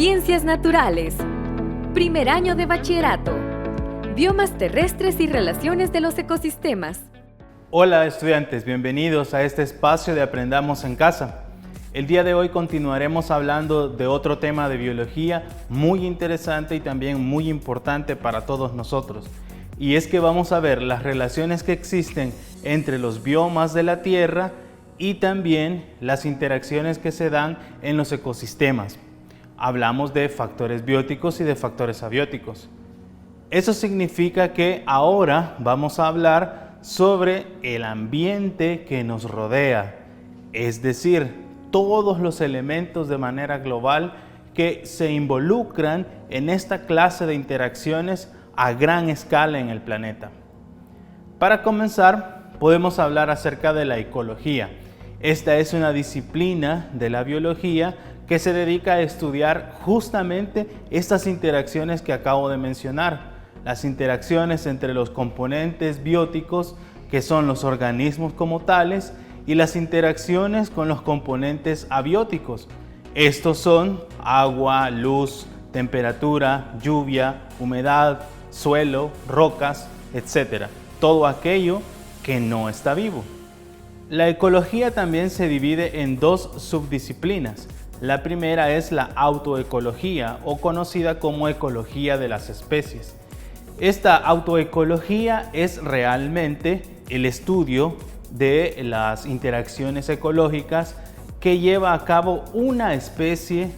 Ciencias Naturales. Primer año de bachillerato. Biomas terrestres y relaciones de los ecosistemas. Hola estudiantes, bienvenidos a este espacio de Aprendamos en Casa. El día de hoy continuaremos hablando de otro tema de biología muy interesante y también muy importante para todos nosotros. Y es que vamos a ver las relaciones que existen entre los biomas de la Tierra y también las interacciones que se dan en los ecosistemas. Hablamos de factores bióticos y de factores abióticos. Eso significa que ahora vamos a hablar sobre el ambiente que nos rodea, es decir, todos los elementos de manera global que se involucran en esta clase de interacciones a gran escala en el planeta. Para comenzar, podemos hablar acerca de la ecología. Esta es una disciplina de la biología que se dedica a estudiar justamente estas interacciones que acabo de mencionar, las interacciones entre los componentes bióticos, que son los organismos como tales, y las interacciones con los componentes abióticos. Estos son agua, luz, temperatura, lluvia, humedad, suelo, rocas, etc. Todo aquello que no está vivo. La ecología también se divide en dos subdisciplinas. La primera es la autoecología, o conocida como ecología de las especies. Esta autoecología es realmente el estudio de las interacciones ecológicas que lleva a cabo una especie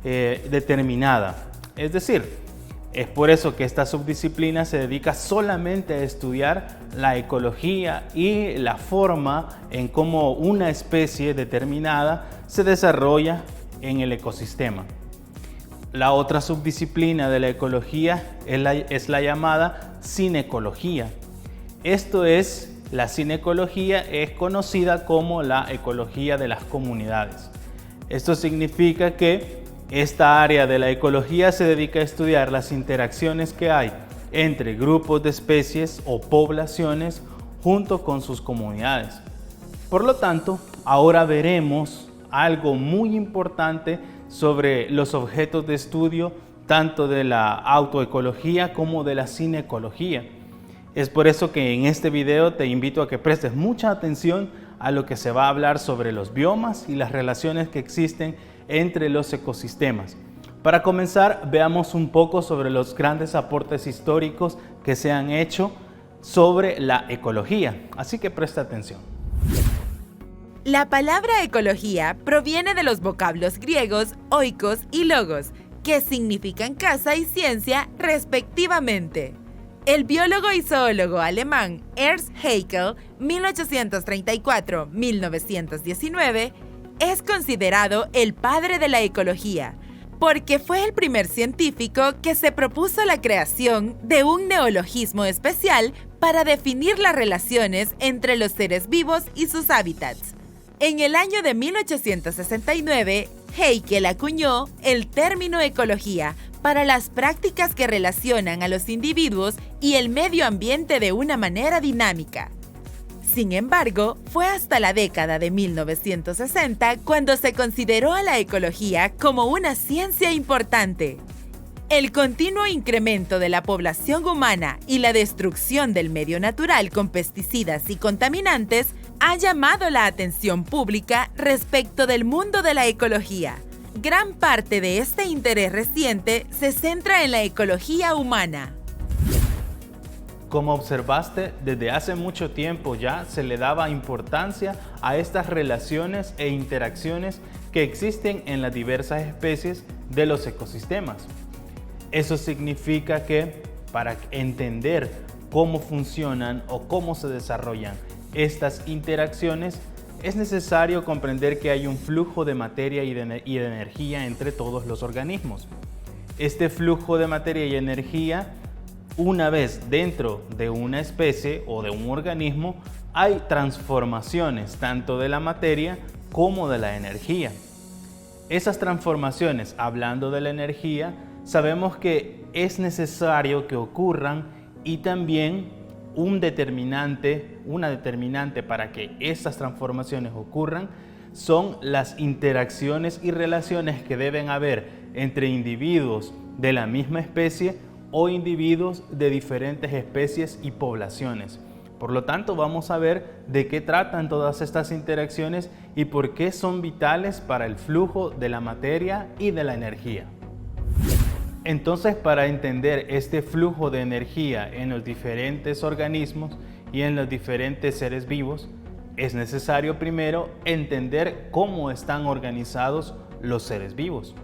determinada. Es decir, es por eso que esta subdisciplina se dedica solamente a estudiar la ecología y la forma en cómo una especie determinada se desarrolla en el ecosistema. La otra subdisciplina de la ecología es la llamada cinecología. La cinecología es conocida como la ecología de las comunidades. Esto significa que esta área de la ecología se dedica a estudiar las interacciones que hay entre grupos de especies o poblaciones junto con sus comunidades. Por lo tanto, ahora veremos algo muy importante sobre los objetos de estudio tanto de la autoecología como de la cinecología. Es por eso que en este video te invito a que prestes mucha atención a lo que se va a hablar sobre los biomas y las relaciones que existen entre los ecosistemas. Para comenzar, veamos un poco sobre los grandes aportes históricos que se han hecho sobre la ecología, así que presta atención. La palabra ecología proviene de los vocablos griegos oikos y logos, que significan casa y ciencia respectivamente. El biólogo y zoólogo alemán Ernst Haeckel, 1834-1919, es considerado el padre de la ecología, porque fue el primer científico que se propuso la creación de un neologismo especial para definir las relaciones entre los seres vivos y sus hábitats. En el año de 1869, Haeckel acuñó el término ecología para las prácticas que relacionan a los individuos y el medio ambiente de una manera dinámica. Sin embargo, fue hasta la década de 1960 cuando se consideró a la ecología como una ciencia importante. El continuo incremento de la población humana y la destrucción del medio natural con pesticidas y contaminantes ha llamado la atención pública respecto del mundo de la ecología. Gran parte de este interés reciente se centra en la ecología humana. Como observaste, desde hace mucho tiempo ya se le daba importancia a estas relaciones e interacciones que existen en las diversas especies de los ecosistemas. Eso significa que para entender cómo funcionan o cómo se desarrollan estas interacciones, es necesario comprender que hay un flujo de materia y de energía entre todos los organismos. Este flujo de materia y energía, una vez dentro de una especie o de un organismo, hay transformaciones tanto de la materia como de la energía. Esas transformaciones, hablando de la energía, sabemos que es necesario que ocurran y también una determinante para que estas transformaciones ocurran son las interacciones y relaciones que deben haber entre individuos de la misma especie o individuos de diferentes especies y poblaciones. Por lo tanto, vamos a ver de qué tratan todas estas interacciones y por qué son vitales para el flujo de la materia y de la energía. Entonces, para entender este flujo de energía en los diferentes organismos y en los diferentes seres vivos, es necesario primero entender cómo están organizados los seres vivos.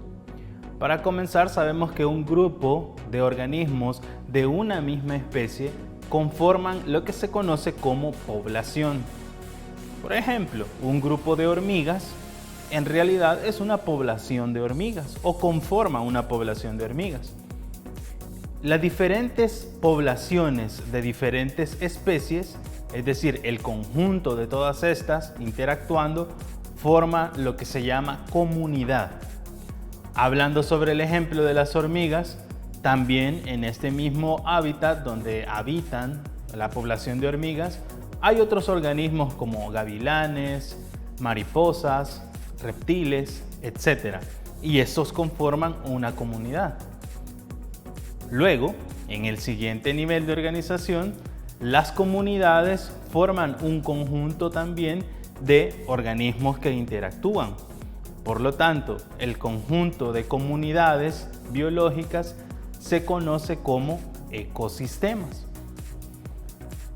Para comenzar, sabemos que un grupo de organismos de una misma especie conforman lo que se conoce como población. Por ejemplo, un grupo de hormigas en realidad es una población de hormigas o conforma una población de hormigas. Las diferentes poblaciones de diferentes especies, es decir, el conjunto de todas estas interactuando, forma lo que se llama comunidad. Hablando sobre el ejemplo de las hormigas, también en este mismo hábitat donde habitan la población de hormigas, hay otros organismos como gavilanes, mariposas, reptiles, etc. Y estos conforman una comunidad. Luego, en el siguiente nivel de organización, las comunidades forman un conjunto también de organismos que interactúan. Por lo tanto, el conjunto de comunidades biológicas se conoce como ecosistemas.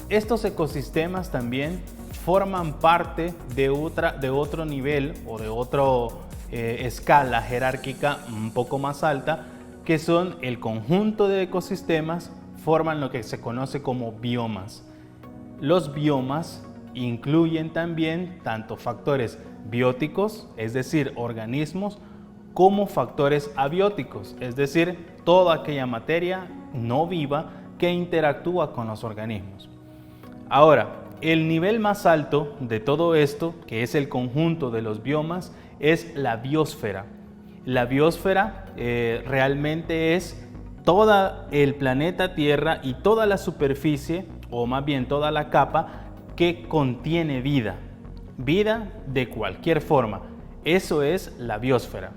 Estos ecosistemas también forman parte de otro nivel o de otra escala jerárquica un poco más alta, que son el conjunto de ecosistemas, forman lo que se conoce como biomas. Los biomas incluyen también tanto factores bióticos, es decir, organismos, como factores abióticos, es decir, toda aquella materia no viva que interactúa con los organismos. Ahora, el nivel más alto de todo esto, que es el conjunto de los biomas, es la biosfera. La biosfera realmente es todo el planeta Tierra y toda la superficie, o más bien toda la capa, que contiene vida. Vida de cualquier forma. Eso es la biosfera.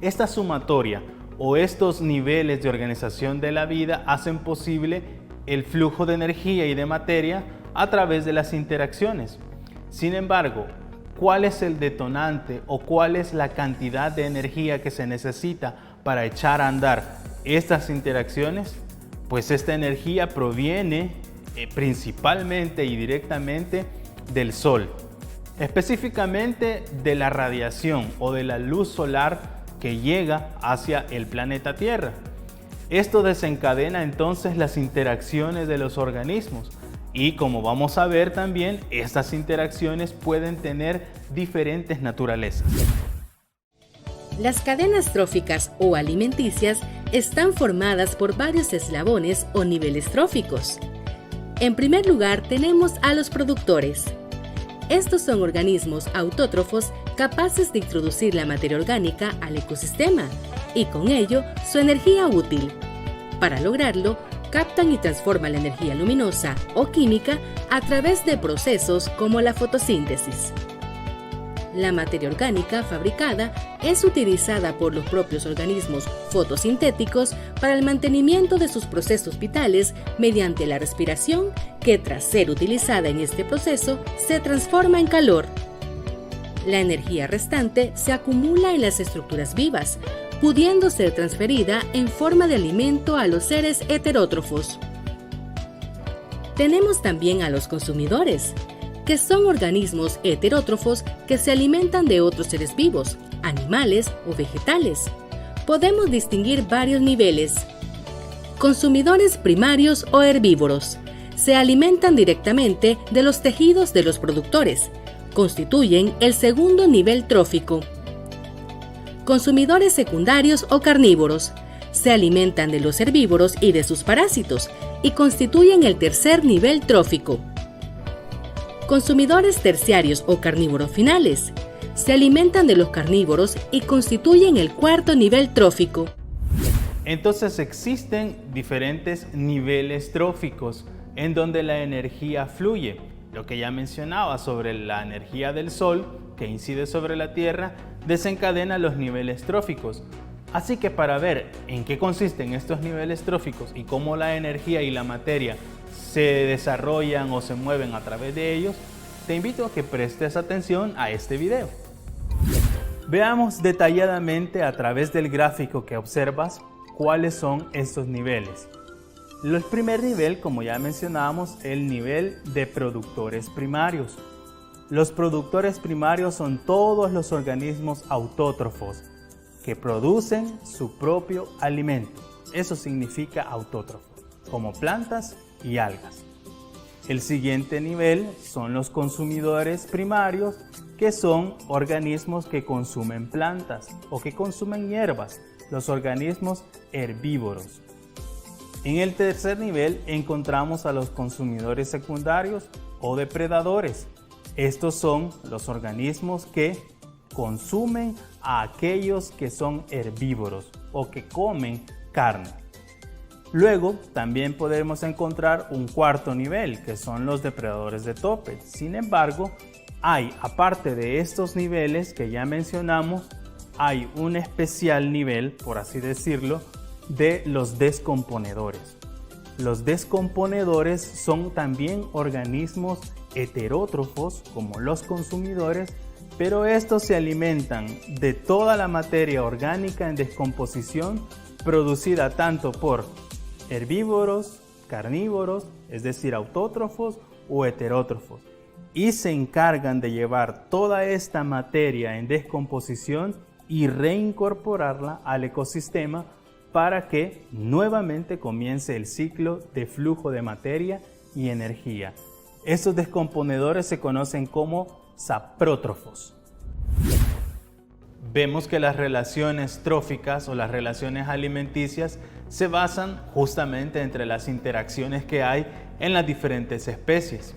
Esta sumatoria o estos niveles de organización de la vida hacen posible el flujo de energía y de materia a través de las interacciones. Sin embargo, ¿cuál es el detonante o cuál es la cantidad de energía que se necesita para echar a andar estas interacciones? Pues esta energía proviene principalmente y directamente del Sol, específicamente de la radiación o de la luz solar que llega hacia el planeta Tierra. Esto desencadena entonces las interacciones de los organismos y, como vamos a ver también, estas interacciones pueden tener diferentes naturalezas. Las cadenas tróficas o alimenticias están formadas por varios eslabones o niveles tróficos. En primer lugar tenemos a los productores. Estos son organismos autótrofos capaces de introducir la materia orgánica al ecosistema y con ello su energía útil. Para lograrlo, captan y transforman la energía luminosa o química a través de procesos como la fotosíntesis. La materia orgánica fabricada es utilizada por los propios organismos fotosintéticos para el mantenimiento de sus procesos vitales mediante la respiración, que tras ser utilizada en este proceso se transforma en calor. La energía restante se acumula en las estructuras vivas, pudiendo ser transferida en forma de alimento a los seres heterótrofos. Tenemos también a los consumidores, que son organismos heterótrofos que se alimentan de otros seres vivos, animales o vegetales. Podemos distinguir varios niveles. Consumidores primarios o herbívoros. Se alimentan directamente de los tejidos de los productores. Constituyen el segundo nivel trófico. Consumidores secundarios o carnívoros. Se alimentan de los herbívoros y de sus parásitos y constituyen el tercer nivel trófico. Consumidores terciarios o carnívoros finales. Se alimentan de los carnívoros y constituyen el cuarto nivel trófico. Entonces existen diferentes niveles tróficos en donde la energía fluye. Lo que ya mencionaba sobre la energía del Sol que incide sobre la Tierra desencadena los niveles tróficos. Así que para ver en qué consisten estos niveles tróficos y cómo la energía y la materia se desarrollan o se mueven a través de ellos, te invito a que prestes atención a este video. Veamos detalladamente a través del gráfico que observas cuáles son estos niveles. El primer nivel, como ya mencionábamos, es el nivel de productores primarios. Los productores primarios son todos los organismos autótrofos que producen su propio alimento. Eso significa autótrofo, como plantas y algas. El siguiente nivel son los consumidores primarios, que son organismos que consumen plantas o que consumen hierbas, los organismos herbívoros. En el tercer nivel encontramos a los consumidores secundarios o depredadores. Estos son los organismos que consumen a aquellos que son herbívoros o que comen carne. Luego también podemos encontrar un cuarto nivel, que son los depredadores de tope. Sin embargo, hay, aparte de estos niveles que ya mencionamos, hay un especial nivel, por así decirlo, de los descomponedores. Los descomponedores son también organismos heterótrofos como los consumidores, pero estos se alimentan de toda la materia orgánica en descomposición producida tanto por herbívoros, carnívoros, es decir, autótrofos o heterótrofos, y se encargan de llevar toda esta materia en descomposición y reincorporarla al ecosistema para que nuevamente comience el ciclo de flujo de materia y energía. Estos descomponedores se conocen como saprótrofos. Vemos que las relaciones tróficas o las relaciones alimenticias se basan justamente entre las interacciones que hay en las diferentes especies.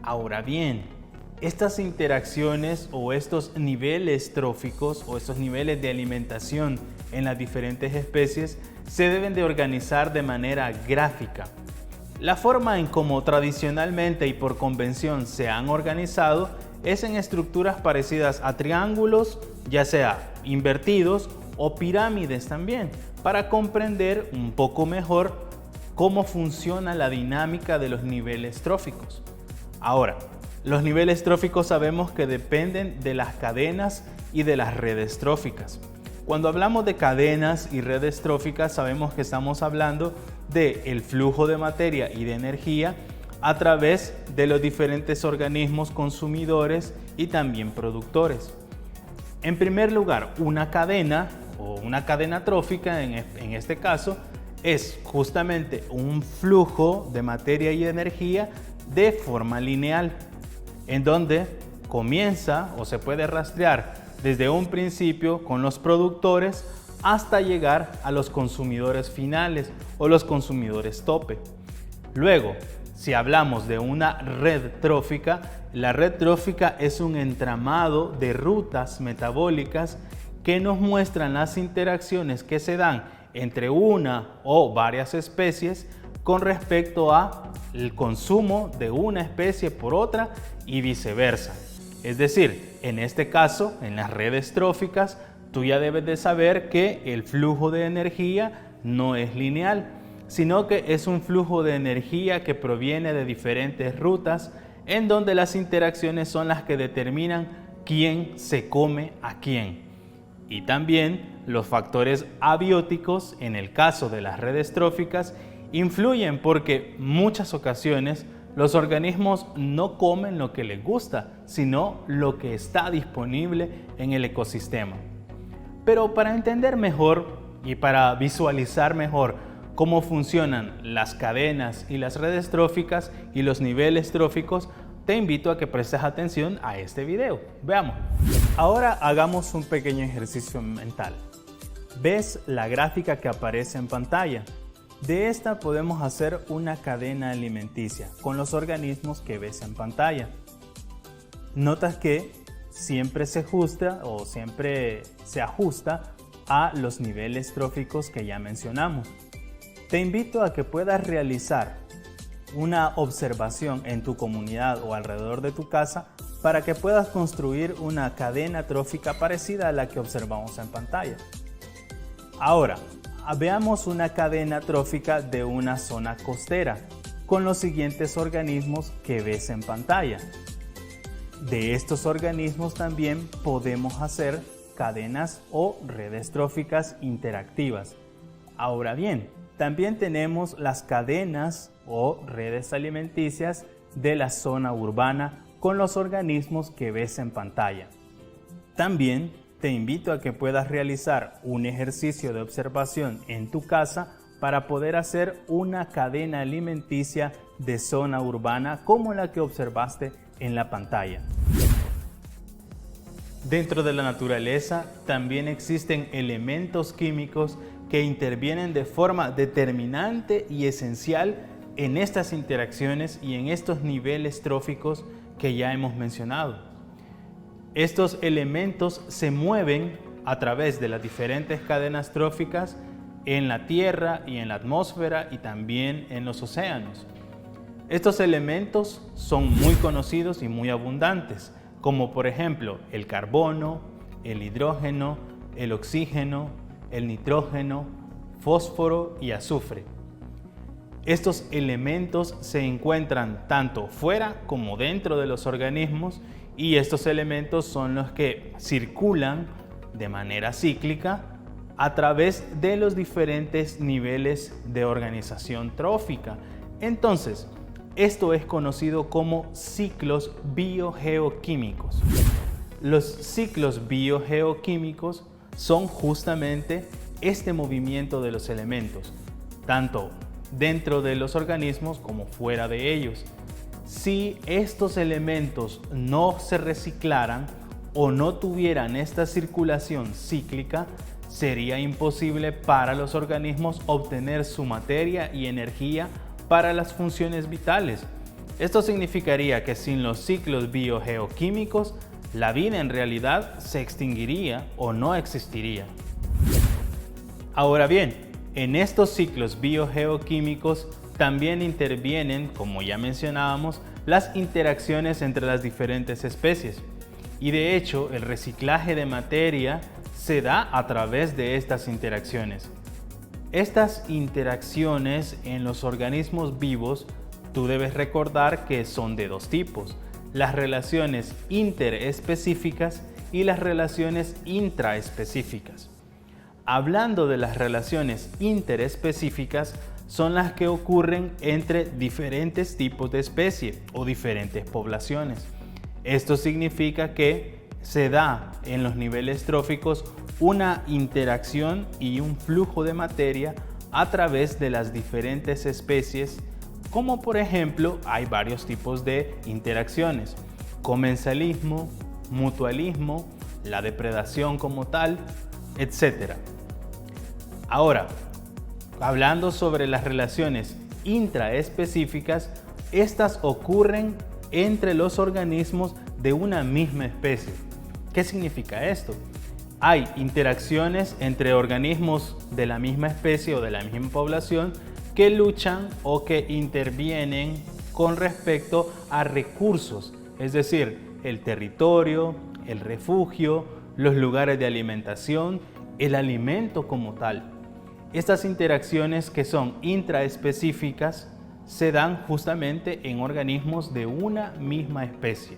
Ahora bien, estas interacciones o estos niveles tróficos o estos niveles de alimentación en las diferentes especies se deben de organizar de manera gráfica. La forma en cómo tradicionalmente y por convención se han organizado es en estructuras parecidas a triángulos, ya sea invertidos o pirámides también, para comprender un poco mejor cómo funciona la dinámica de los niveles tróficos. Ahora, los niveles tróficos sabemos que dependen de las cadenas y de las redes tróficas. Cuando hablamos de cadenas y redes tróficas, sabemos que estamos hablando del flujo de materia y de energía a través de los diferentes organismos consumidores y también productores. En primer lugar, una cadena o una cadena trófica en este caso es justamente un flujo de materia y energía de forma lineal, en donde comienza o se puede rastrear desde un principio con los productores hasta llegar a los consumidores finales o los consumidores tope. Luego, si hablamos de una red trófica, la red trófica es un entramado de rutas metabólicas que nos muestran las interacciones que se dan entre una o varias especies con respecto al consumo de una especie por otra y viceversa. Es decir, en este caso, en las redes tróficas, tú ya debes de saber que el flujo de energía no es lineal, sino que es un flujo de energía que proviene de diferentes rutas en donde las interacciones son las que determinan quién se come a quién. Y también los factores abióticos, en el caso de las redes tróficas, influyen porque muchas ocasiones los organismos no comen lo que les gusta, sino lo que está disponible en el ecosistema. Pero para entender mejor y para visualizar mejor cómo funcionan las cadenas y las redes tróficas y los niveles tróficos, te invito a que prestes atención a este video. Veamos. Ahora hagamos un pequeño ejercicio mental. ¿Ves la gráfica que aparece en pantalla? De esta podemos hacer una cadena alimenticia con los organismos que ves en pantalla. Notas que siempre se ajusta a los niveles tróficos que ya mencionamos. Te invito a que puedas realizar una observación en tu comunidad o alrededor de tu casa para que puedas construir una cadena trófica parecida a la que observamos en pantalla. Ahora, veamos una cadena trófica de una zona costera con los siguientes organismos que ves en pantalla. De estos organismos también podemos hacer cadenas o redes tróficas interactivas. Ahora bien, también tenemos las cadenas o redes alimenticias de la zona urbana con los organismos que ves en pantalla. También te invito a que puedas realizar un ejercicio de observación en tu casa para poder hacer una cadena alimenticia de zona urbana como la que observaste en la pantalla. Dentro de la naturaleza también existen elementos químicos que intervienen de forma determinante y esencial en estas interacciones y en estos niveles tróficos que ya hemos mencionado. Estos elementos se mueven a través de las diferentes cadenas tróficas en la Tierra y en la atmósfera y también en los océanos. Estos elementos son muy conocidos y muy abundantes, como por ejemplo el carbono, el hidrógeno, el oxígeno, el nitrógeno, fósforo y azufre. Estos elementos se encuentran tanto fuera como dentro de los organismos y estos elementos son los que circulan de manera cíclica a través de los diferentes niveles de organización trófica. Entonces, esto es conocido como ciclos biogeoquímicos. Los ciclos biogeoquímicos son justamente este movimiento de los elementos, tanto dentro de los organismos como fuera de ellos. Si estos elementos no se reciclaran o no tuvieran esta circulación cíclica, sería imposible para los organismos obtener su materia y energía para las funciones vitales. Esto significaría que sin los ciclos biogeoquímicos, la vida en realidad se extinguiría o no existiría. Ahora bien, en estos ciclos biogeoquímicos también intervienen, como ya mencionábamos, las interacciones entre las diferentes especies. Y de hecho, el reciclaje de materia se da a través de estas interacciones. Estas interacciones en los organismos vivos, tú debes recordar que son de dos tipos: las relaciones interespecíficas y las relaciones intraespecíficas. Hablando de las relaciones interespecíficas, son las que ocurren entre diferentes tipos de especie o diferentes poblaciones. Esto significa que se da en los niveles tróficos una interacción y un flujo de materia a través de las diferentes especies, como por ejemplo hay varios tipos de interacciones: comensalismo, mutualismo, la depredación como tal, etc. Ahora, hablando sobre las relaciones intraespecíficas, estas ocurren entre los organismos de una misma especie. ¿Qué significa esto? Hay interacciones entre organismos de la misma especie o de la misma población que luchan o que intervienen con respecto a recursos, es decir, el territorio, el refugio, los lugares de alimentación, el alimento como tal. Estas interacciones que son intraespecíficas se dan justamente en organismos de una misma especie.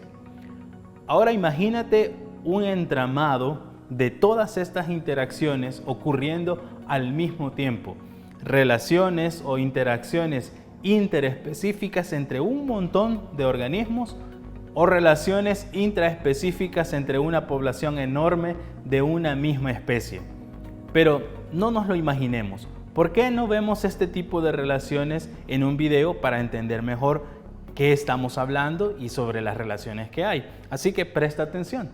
Ahora imagínate un entramado de todas estas interacciones ocurriendo al mismo tiempo. Relaciones o interacciones interespecíficas entre un montón de organismos o relaciones intraespecíficas entre una población enorme de una misma especie. Pero no nos lo imaginemos. ¿Por qué no vemos este tipo de relaciones en un video para entender mejor qué estamos hablando y sobre las relaciones que hay? Así que presta atención.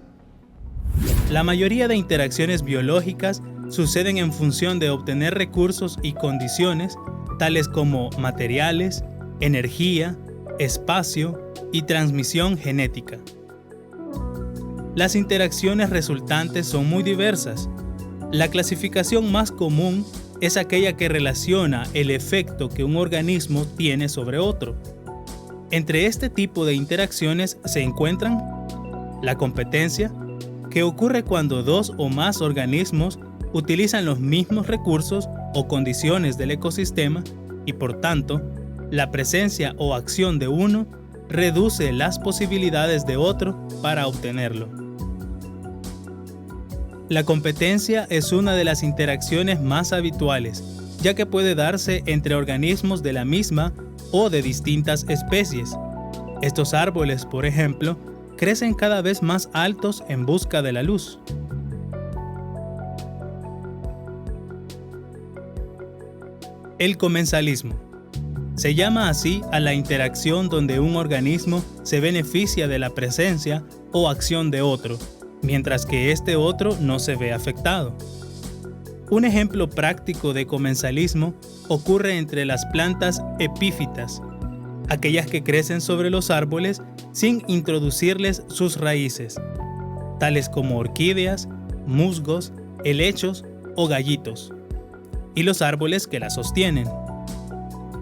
La mayoría de interacciones biológicas suceden en función de obtener recursos y condiciones tales como materiales, energía, espacio y transmisión genética. Las interacciones resultantes son muy diversas. La clasificación más común es aquella que relaciona el efecto que un organismo tiene sobre otro. Entre este tipo de interacciones se encuentran la competencia, que ocurre cuando dos o más organismos utilizan los mismos recursos o condiciones del ecosistema y por tanto, la presencia o acción de uno reduce las posibilidades de otro para obtenerlo. La competencia es una de las interacciones más habituales, ya que puede darse entre organismos de la misma o de distintas especies. Estos árboles, por ejemplo, crecen cada vez más altos en busca de la luz. El comensalismo. Se llama así a la interacción donde un organismo se beneficia de la presencia o acción de otro, mientras que este otro no se ve afectado. Un ejemplo práctico de comensalismo ocurre entre las plantas epífitas, aquellas que crecen sobre los árboles sin introducirles sus raíces, tales como orquídeas, musgos, helechos o gallitos, y los árboles que la sostienen.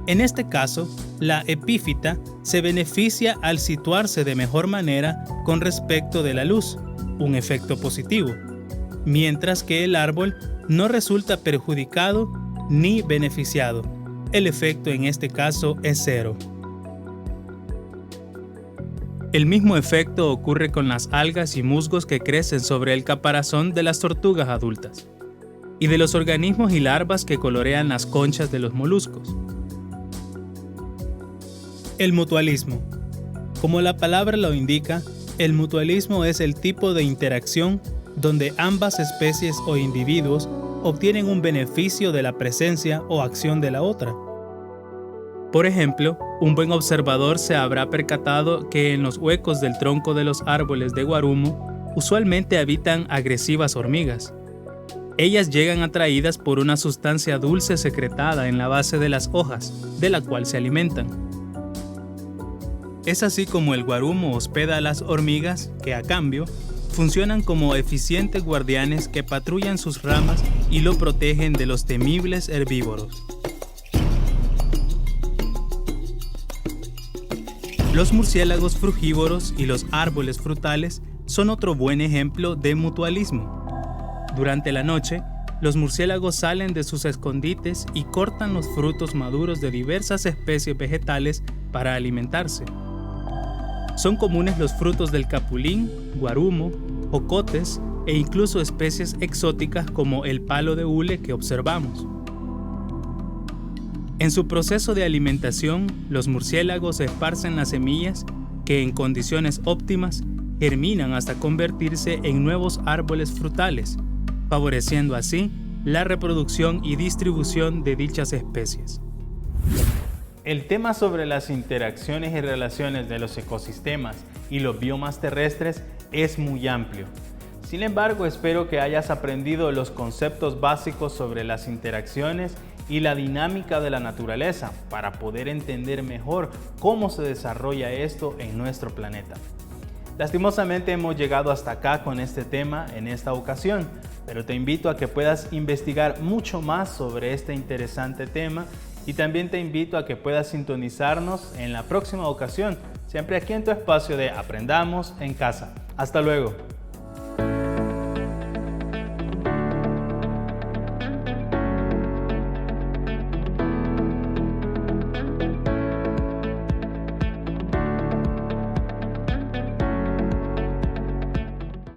En este caso, la epífita se beneficia al situarse de mejor manera con respecto de la luz, un efecto positivo, mientras que el árbol no resulta perjudicado ni beneficiado. El efecto en este caso es cero. El mismo efecto ocurre con las algas y musgos que crecen sobre el caparazón de las tortugas adultas y de los organismos y larvas que colorean las conchas de los moluscos. El mutualismo. Como la palabra lo indica, el mutualismo es el tipo de interacción donde ambas especies o individuos obtienen un beneficio de la presencia o acción de la otra. Por ejemplo, un buen observador se habrá percatado que en los huecos del tronco de los árboles de guarumo usualmente habitan agresivas hormigas. Ellas llegan atraídas por una sustancia dulce secretada en la base de las hojas, de la cual se alimentan. Es así como el guarumo hospeda a las hormigas que, a cambio, funcionan como eficientes guardianes que patrullan sus ramas y lo protegen de los temibles herbívoros. Los murciélagos frugívoros y los árboles frutales son otro buen ejemplo de mutualismo. Durante la noche, los murciélagos salen de sus escondites y cortan los frutos maduros de diversas especies vegetales para alimentarse. Son comunes los frutos del capulín, guarumo, ocotes e incluso especies exóticas como el palo de hule que observamos. En su proceso de alimentación, los murciélagos esparcen las semillas que en condiciones óptimas germinan hasta convertirse en nuevos árboles frutales, favoreciendo así la reproducción y distribución de dichas especies. El tema sobre las interacciones y relaciones de los ecosistemas y los biomas terrestres es muy amplio. Sin embargo, espero que hayas aprendido los conceptos básicos sobre las interacciones y la dinámica de la naturaleza para poder entender mejor cómo se desarrolla esto en nuestro planeta. Lastimosamente hemos llegado hasta acá con este tema en esta ocasión, pero te invito a que puedas investigar mucho más sobre este interesante tema y también te invito a que puedas sintonizarnos en la próxima ocasión, siempre aquí en tu espacio de Aprendamos en Casa. Hasta luego.